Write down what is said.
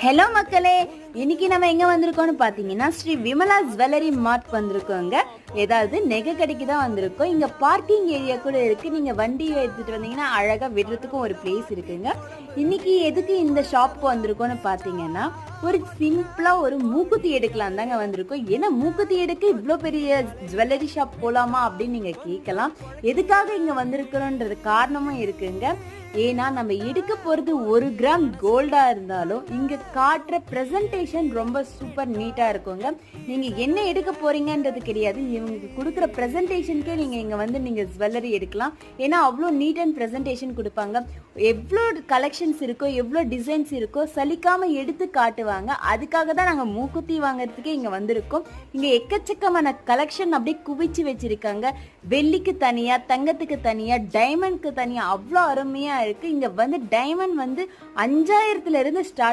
Hello மக்களே, இன்னைக்கு நம்ம எங்க வந்திருக்கோம்னு பாத்தீங்கன்னா ஸ்ரீ விமலா ஜுவல்லரி மார்ட் வந்திருக்கோங்க. ஏதாவது நெகை கடைக்கு தான் வந்திருக்கோம். இங்க பார்க்கிங் ஏரியா கூட இருக்கு. நீங்க வண்டி எடுத்துட்டு வந்தீங்கன்னா அழகா விடுறதுக்கும் ஒரு பிளேஸ் இருக்குங்க. இன்னைக்கு எதுக்கு இந்த ஷாப்க்கு வந்திருக்கோம்னு பாத்தீங்கன்னா ஒரு சிம்பிளா ஒரு மூக்குத்தி எடுக்கலாம் தாங்க வந்திருக்கோம். ஏன்னா மூக்குத்தி எடுக்க இவ்வளோ பெரிய ஜுவல்லரி ஷாப் போலாமா அப்படின்னு நீங்க கேட்கலாம். எதுக்காக இங்க வந்திருக்கிறோன்றது காரணமும் இருக்குங்க. ஏன்னா நம்ம எடுக்க போறது 1 கிராம் கோல்டா இருந்தாலும் இங்க காட்டுற பிரசன்டேஷன் ரொம்ப சூப்பர் நீட்டா இருக்குங்க. நீங்க என்ன எடுக்க போறீங்கன்றது கிடையாது, இவங்க கொடுக்குற பிரசன்டேஷனுக்கே நீங்க இங்க வந்து நீங்க ஜுவல்லரி எடுக்கலாம். ஏன்னா அவ்வளோ நீட் அண்ட் பிரசன்டேஷன் கொடுப்பாங்க. எவ்வளோ கலெக்ஷன்ஸ் இருக்கோ, எவ்வளோ டிசைன்ஸ் இருக்கோ சலிக்காம எடுத்து காட்டுவாங்க. அதுக்காக தான் நாங்கள் மூக்குத்தி வாங்குறதுக்கே இங்க வந்திருக்கோம். இங்க எக்கச்சக்கமான கலெக்ஷன் அப்படியே குவிச்சு வச்சிருக்காங்க. வெள்ளிக்கு தனியா, தங்கத்துக்கு தனியா, டைமண்ட்க்கு தனியா, அவ்வளோ அருமையா இருக்கு. இங்க வந்து டைமண்ட் வந்து 5000 இருந்து ஸ்டார்ட்